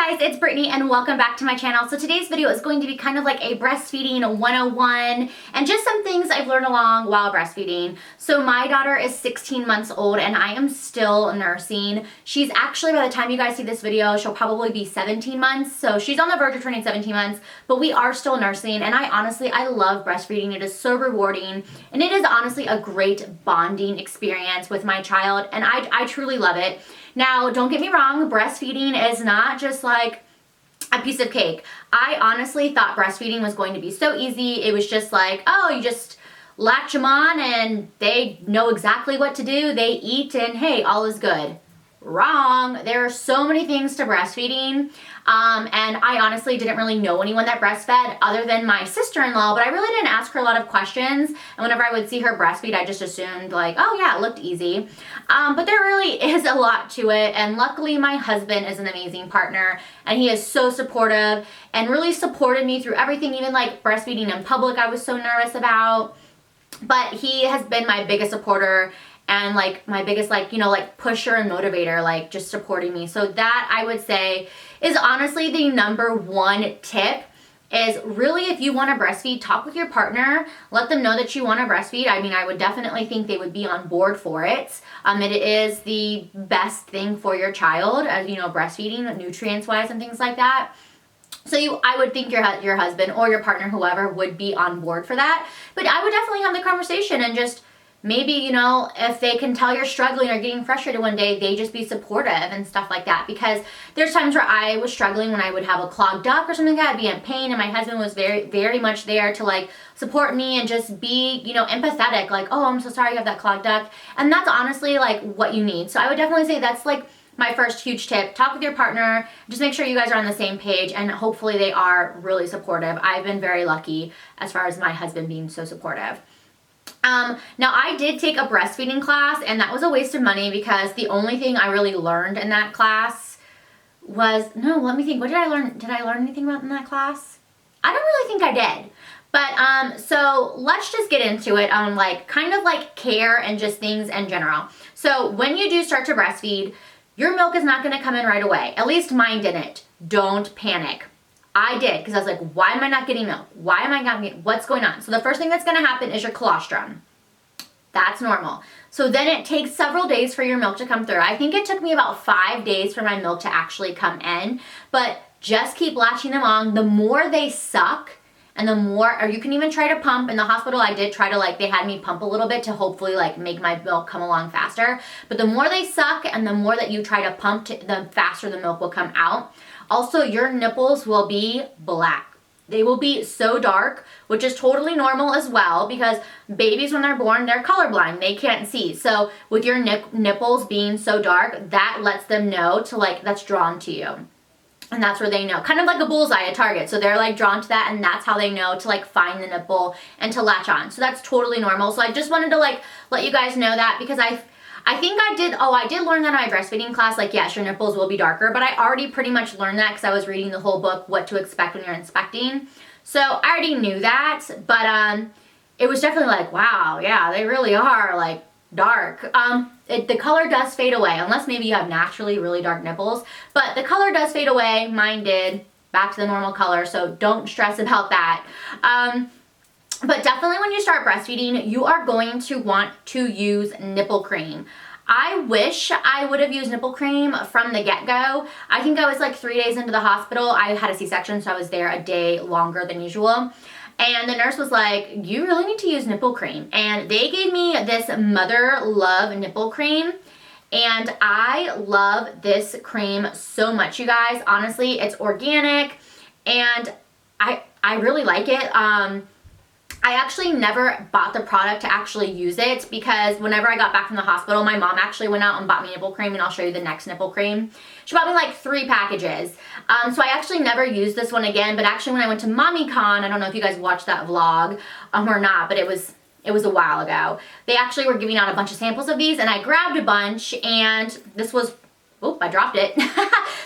Hey guys, it's Brittany and welcome back to my channel. So today's video is going to be kind of like a breastfeeding 101 and just some things I've learned along while breastfeeding. So my daughter is 16 months old and I am still nursing. She's actually, by the time you guys see this video, she'll probably be 17 months. So she's on the verge of turning 17 months, but we are still nursing. And I love breastfeeding. It is so rewarding and it is honestly a great bonding experience with my child. And I truly love it. Now, don't get me wrong, breastfeeding is not just like a piece of cake. I honestly thought breastfeeding was going to be so easy. It was just like, oh, you just latch them on and they know exactly what to do. They eat and hey, all is good. Wrong. There are so many things to breastfeeding. And I honestly didn't really know anyone that breastfed other than my sister-in-law, but I really didn't ask her a lot of questions. And whenever I would see her breastfeed, I just assumed like, oh yeah, it looked easy. But there really is a lot to it. And luckily my husband is an amazing partner and he is so supportive and really supported me through everything, even like breastfeeding in public I was so nervous about. But he has been my biggest supporter and like my biggest pusher and motivator, like just supporting me. So that I would say is honestly the number one tip is really if you want to breastfeed, talk with your partner, let them know that you want to breastfeed. I mean, I would definitely think they would be on board for it. It is the best thing for your child, as you know, breastfeeding, nutrients wise and things like that. So I would think your husband or your partner, whoever, would be on board for that. But I would definitely have the conversation and just maybe, you know, if they can tell you're struggling or getting frustrated one day, they just be supportive and stuff like that. Because there's times where I was struggling when I would have a clogged duct or something like that, I'd be in pain, and my husband was very, very much there to like support me and just be, you know, empathetic. Like, oh, I'm so sorry you have that clogged duct. And that's honestly like what you need. So I would definitely say that's like my first huge tip. Talk with your partner, just make sure you guys are on the same page, and hopefully they are really supportive. I've been very lucky as far as my husband being so supportive. Now I did take a breastfeeding class and that was a waste of money because the only thing I really learned in that class was, no, let me think, what did I learn? Did I learn anything about in that class? I don't really think I did. But, so let's just get into it on like, kind of like care and just things in general. So when you do start to breastfeed, your milk is not going to come in right away. At least mine didn't. Don't panic. I did, because I was like, why am I not getting milk? Why am I not getting, what's going on? So the first thing that's going to happen is your colostrum. That's normal. So then it takes several days for your milk to come through. I think it took me about 5 days for my milk to actually come in, but just keep latching them on. The more they suck, and the more, or you can even try to pump. In the hospital, I did try to like, they had me pump a little bit to hopefully like make my milk come along faster. But the more they suck and the more that you try to pump, the faster the milk will come out. Also, your nipples will be black. They will be so dark, which is totally normal as well because babies when they're born, they're colorblind. They can't see. So with your nipples being so dark, that lets them know to like, that's drawn to you. And that's where they know, kind of like a bullseye, a target. So they're like drawn to that and that's how they know to like find the nipple and to latch on. So that's totally normal. So I just wanted to like let you guys know that because I think I did learn that in my breastfeeding class, like yes, your nipples will be darker, but I already pretty much learned that because I was reading the whole book, What to Expect When You're Inspecting. So I already knew that, but it was definitely like, wow, yeah, they really are like dark. The color does fade away, unless maybe you have naturally really dark nipples, but the color does fade away. Mine did, back to the normal color, so don't stress about that. But definitely when you start breastfeeding, you are going to want to use nipple cream. I wish I would have used nipple cream from the get-go. I think I was like 3 days into the hospital. I had a C-section, so I was there a day longer than usual. And the nurse was like, you really need to use nipple cream. And they gave me this Mother Love nipple cream. And I love this cream so much, you guys. Honestly, it's organic and I really like it. I actually never bought the product to actually use it because whenever I got back from the hospital, my mom actually went out and bought me nipple cream, and I'll show you the next nipple cream. She bought me like 3 packages. So I actually never used this one again, but actually when I went to MommyCon, I don't know if you guys watched that vlog or not, but it was a while ago. They actually were giving out a bunch of samples of these and I grabbed a bunch, and this was, oh, I dropped it.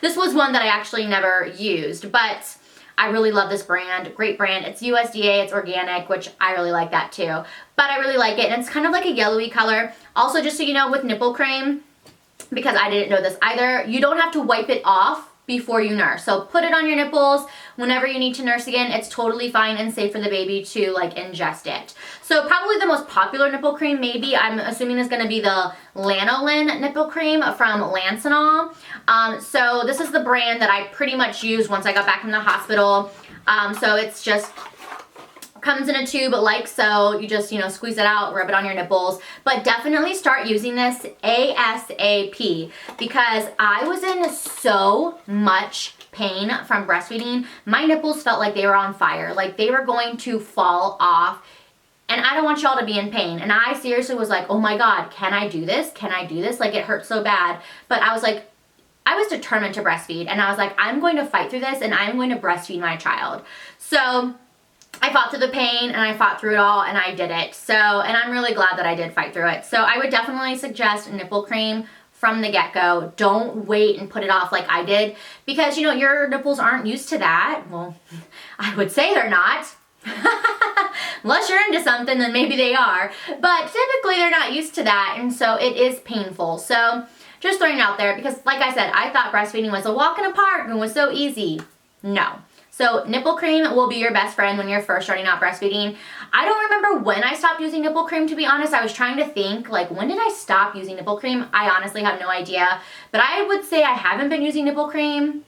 This was one that I actually never used, but I really love this brand. Great brand. It's USDA, it's organic, which I really like that too. But I really like it, and it's kind of like a yellowy color. Also, just so you know, with nipple cream, because I didn't know this either, you don't have to wipe it off before you nurse. So put it on your nipples whenever you need to nurse again. It's totally fine and safe for the baby to like ingest it. So probably the most popular nipple cream, maybe, I'm assuming, is gonna be the Lanolin nipple cream from Lansioh. So this is the brand that I pretty much used once I got back from the hospital. So it's just comes in a tube like so. You just, you know, squeeze it out, rub it on your nipples, but definitely start using this ASAP because I was in so much pain from breastfeeding. My nipples felt like they were on fire, like they were going to fall off. And I don't want y'all to be in pain. And I seriously was like, oh my God, can I do this? Can I do this? Like it hurt so bad. But I was like, I was determined to breastfeed. And I was like, I'm going to fight through this and I'm going to breastfeed my child. So I fought through the pain and I fought through it all and I did it. So, and I'm really glad that I did fight through it. So I would definitely suggest nipple cream from the get-go. Don't wait and put it off like I did because, you know, your nipples aren't used to that. Well, I would say they're not. Unless you're into something, then maybe they are. But typically they're not used to that, and so it is painful. So just throwing it out there because, like I said, I thought breastfeeding was a walk in the park and was so easy. No. So nipple cream will be your best friend when you're first starting out breastfeeding. I don't remember when I stopped using nipple cream, to be honest. I was trying to think, like, when did I stop using nipple cream? I honestly have no idea. But I would say I haven't been using nipple cream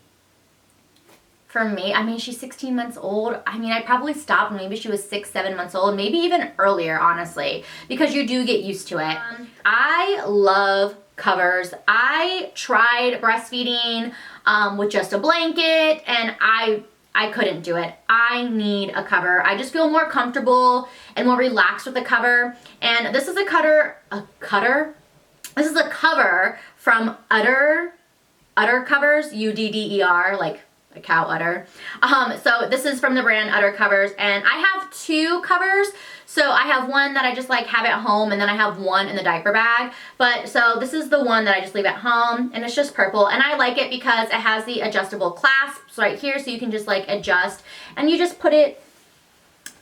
for me. I mean, she's 16 months old. I mean, I probably stopped when maybe she was 6, 7 months old, maybe even earlier, honestly, because you do get used to it. I love covers. I tried breastfeeding with just a blanket, and I couldn't do it. I need a cover. I just feel more comfortable and more relaxed with the cover. And this is This is a cover from Udder Covers, UDDER, like a cow udder. So this is from the brand Udder Covers, and I have 2 covers. So I have one that I just like have at home, and then I have one in the diaper bag. But so this is the one that I just leave at home, and it's just purple. And I like it because it has the adjustable clasps right here, so you can just like adjust, and you just put it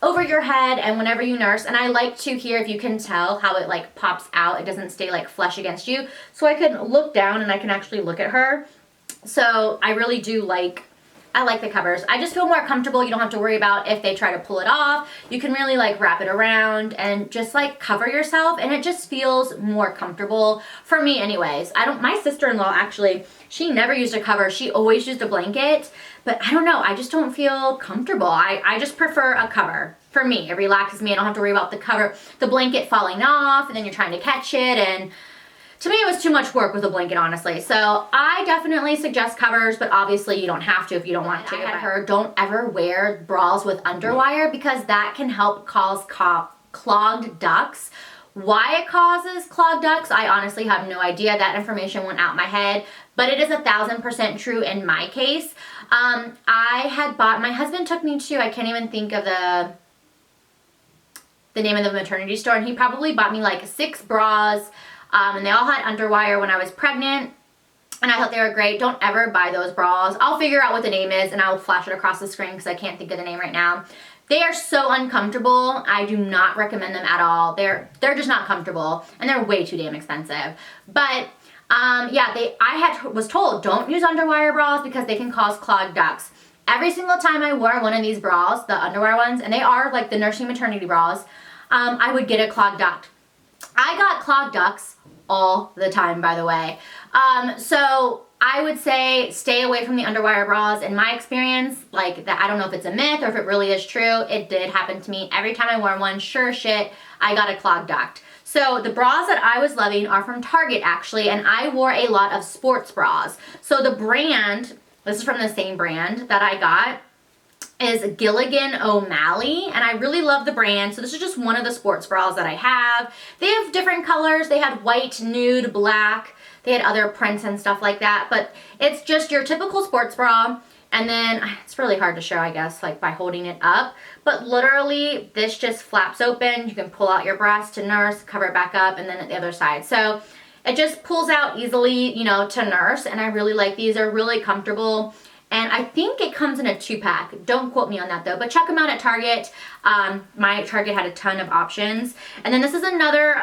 over your head and whenever you nurse. And I like to hear, if you can tell, how it like pops out. It doesn't stay like flush against you. So I can look down and I can actually look at her. So I really do like, I like the covers. I just feel more comfortable. You don't have to worry about if they try to pull it off. You can really like wrap it around and just like cover yourself, and it just feels more comfortable for me anyways. My sister-in-law actually, she never used a cover. She always used a blanket, but I don't know. I just don't feel comfortable. I just prefer a cover. For me, it relaxes me. I don't have to worry about the blanket falling off, and then you're trying to catch it, and to me, it was too much work with a blanket, honestly. So I definitely suggest covers, but obviously you don't have to if you don't want to. I had her, don't ever wear bras with underwire because that can help cause clogged ducts. Why it causes clogged ducts, I honestly have no idea. That information went out my head, but it is 1000% true in my case. My husband took me to, I can't even think of the name of the maternity store, and he probably bought me like 6 bras. And they all had underwire when I was pregnant, and I thought they were great. Don't ever buy those bras. I'll figure out what the name is, and I'll flash it across the screen because I can't think of the name right now. They are so uncomfortable. I do not recommend them at all. They're just not comfortable, and they're way too damn expensive. But yeah, I was told don't use underwire bras because they can cause clogged ducts. Every single time I wore one of these bras, the underwire ones, and they are like the nursing maternity bras, I would get a clogged duct. I got clogged ducts all the time, by the way. So I would say stay away from the underwire bras. In my experience, like that, I don't know if it's a myth or if it really is true. It did happen to me. Every time I wore one, sure shit, I got a clogged duct. So the bras that I was loving are from Target actually, and I wore a lot of sports bras. So the brand, this is from the same brand that I got, is Gilligan O'Malley, and I really love the brand. So this is just one of the sports bras that I have. They have different colors. They had white, nude, black. They had other prints and stuff like that, but it's just your typical sports bra. And then it's really hard to show, I guess, like by holding it up, but literally this just flaps open. You can pull out your breast to nurse, cover it back up, and then at the other side. So it just pulls out easily, you know, to nurse, and I really like these. They're really comfortable. And I think it comes in a 2-pack. Don't quote me on that though, but check them out at Target. My Target had a ton of options. And then this is another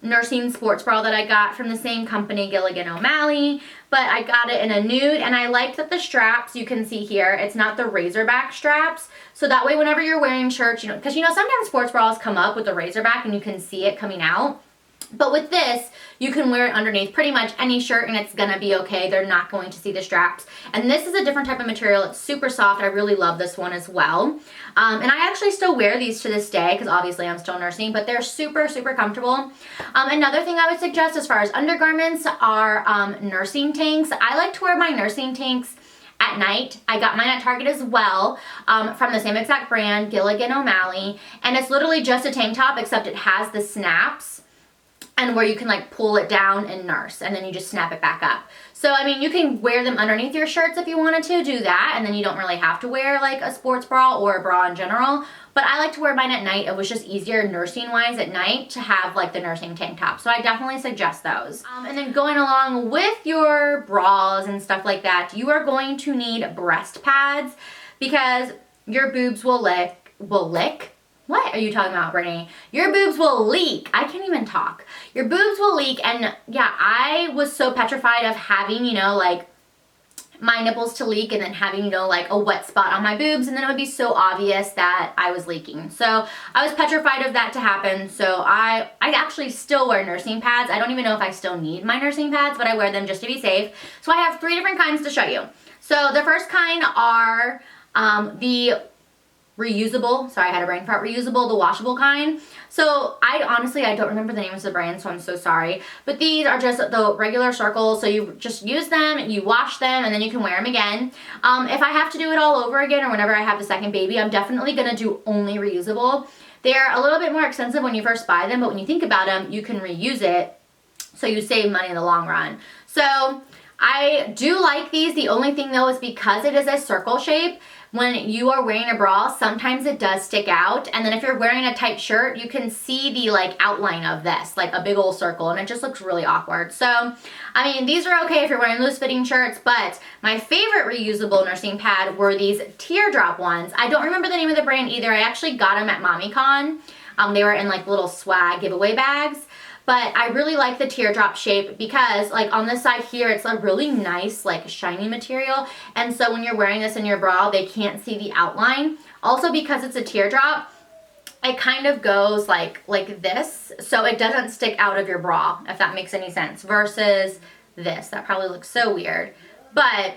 nursing sports bra that I got from the same company, Gilligan O'Malley. but I got it in a nude, and I liked that the straps, you can see here, it's not the razorback straps. So that way whenever you're wearing shirts, you know, because you know sometimes sports bras come up with the razorback and you can see it coming out. But with this, you can wear it underneath pretty much any shirt and it's gonna be okay. They're not going to see the straps. And this is a different type of material. It's super soft. I really love this one as well. And I actually still wear these to this day because obviously I'm still nursing, but they're super, super comfortable. Another thing I would suggest as far as undergarments are nursing tanks. I like to wear my nursing tanks at night. I got mine at Target as well, from the same exact brand, Gilligan O'Malley. And it's literally just a tank top, except it has the snaps and where you can like pull it down and nurse, and then you just snap it back up. So, I mean, you can wear them underneath your shirts if you wanted to do that, and then you don't really have to wear like a sports bra or a bra in general. But I like to wear mine at night. It was just easier nursing wise at night to have like the nursing tank top. So I definitely suggest those. And then going along with your bras and stuff like that, you are going to need breast pads because your boobs will lick. What are you talking about, Brittany? Your boobs will leak. I can't even talk. Your boobs will leak, and yeah, I was so petrified of having, you know, like my nipples to leak and then having, you know, like a wet spot on my boobs, and then it would be so obvious that I was leaking. So I was petrified of that to happen. So I actually still wear nursing pads. I don't even know if I still need my nursing pads, but I wear them just to be safe. So I have 3 different kinds to show you. So the first kind are the reusable, sorry I had a brain fart, reusable, the washable kind. So I don't remember the names of the brand, so I'm so sorry. But these are just the regular circles, so you just use them, you wash them, and then you can wear them again. If I have to do it all over again or whenever I have the second baby, I'm definitely gonna do only reusable. They're a little bit more expensive when you first buy them, but when you think about them, you can reuse it, so you save money in the long run. So I do like these. The only thing though is because it is a circle shape, when you are wearing a bra, sometimes it does stick out. And then if you're wearing a tight shirt, you can see the like outline of this, like a big old circle, and it just looks really awkward. So, I mean, these are okay if you're wearing loose fitting shirts, but my favorite reusable nursing pad were these teardrop ones. I don't remember the name of the brand either. I actually got them at MommyCon. They were in like little swag giveaway bags. But I really like the teardrop shape because like on this side here, it's a really nice like shiny material. And so when you're wearing this in your bra, they can't see the outline. Also because it's a teardrop, it kind of goes like this. So it doesn't stick out of your bra, if that makes any sense, versus this. That probably looks so weird. But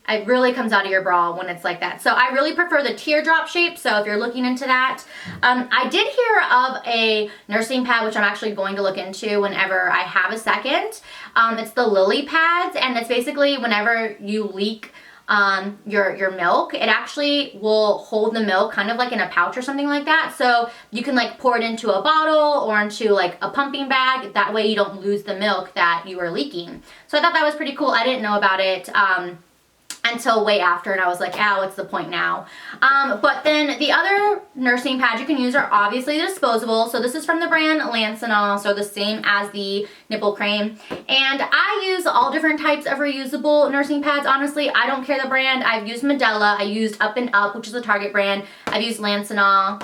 it really comes out of your bra when it's like that. So I really prefer the teardrop shape, so if you're looking into that. I did hear of a nursing pad, which I'm actually going to look into whenever I have a second. It's the Lily pads, and it's basically whenever you leak your milk, it actually will hold the milk kind of like in a pouch or something like that. So you can like pour it into a bottle or into like a pumping bag. That way you don't lose the milk that you are leaking. So I thought that was pretty cool. I didn't know about it until way after, and I was like, ah, what's the point now? But then the other nursing pads you can use are obviously disposable. So this is from the brand Lansioh, so the same as the Nipple Cream. And I use all different types of reusable nursing pads. Honestly, I don't care the brand. I've used Medela, I used Up and Up, which is a Target brand. I've used Lansioh.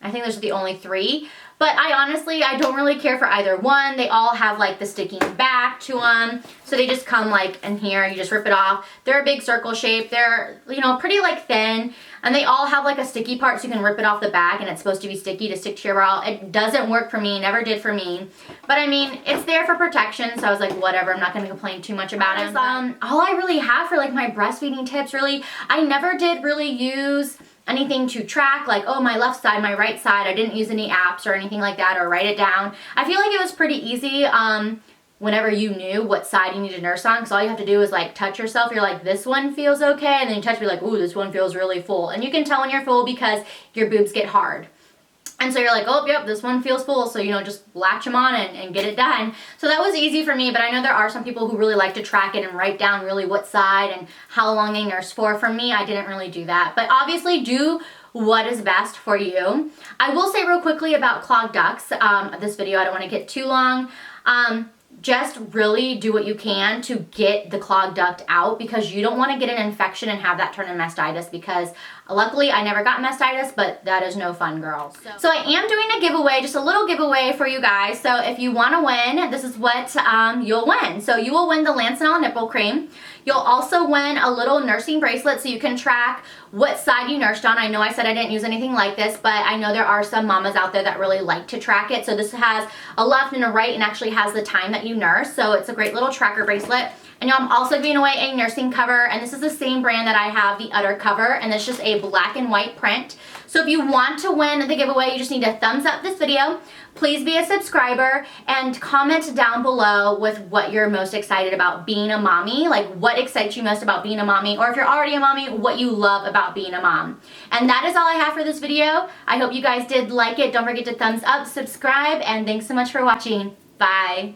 I think those are the only 3. But I don't really care for either one. They all have like the sticking back to them. So they just come like in here, you just rip it off. They're a big circle shape. They're, you know, pretty like thin. And they all have like a sticky part so you can rip it off the back, and it's supposed to be sticky to stick to your bra. It doesn't work for me, never did for me. But I mean, it's there for protection, so I was like, whatever, I'm not gonna complain too much about it. All I really have for like my breastfeeding tips, really, I never did really use anything to track, like, oh, my left side, my right side. I didn't use any apps or anything like that or write it down. I feel like it was pretty easy whenever you knew what side you needed to nurse on, because all you have to do is like touch yourself. You're like, this one feels okay, and then you touch me like, ooh, this one feels really full. And you can tell when you're full because your boobs get hard. And so you're like, oh, yep, this one feels full. So, you know, just latch them on and get it done. So that was easy for me, but I know there are some people who really like to track it and write down really what side and how long they nurse for. For me, I didn't really do that. But obviously do what is best for you. I will say real quickly about clogged ducts. This video, I don't want to get too long. just really do what you can to get the clogged duct out, because you don't want to get an infection and have that turn into mastitis, because luckily I never got mastitis, but that is no fun, girls. So I am doing a giveaway, just a little giveaway for you guys. So if you want to win, this is what you'll win. So you will win the Lansioh Nipple Cream. You'll also win a little nursing bracelet so you can track what side you nursed on. I know I said I didn't use anything like this, but I know there are some mamas out there that really like to track it. So this has a left and a right and actually has the time that you nurse. So it's a great little tracker bracelet. And I'm also giving away a nursing cover, and this is the same brand that I have, the Udder Cover, and it's just a black and white print. So if you want to win the giveaway, you just need to thumbs up this video. Please be a subscriber and comment down below with what you're most excited about being a mommy, like what excites you most about being a mommy, or if you're already a mommy, what you love about being a mom. And that is all I have for this video. I hope you guys did like it. Don't forget to thumbs up, subscribe, and thanks so much for watching. Bye.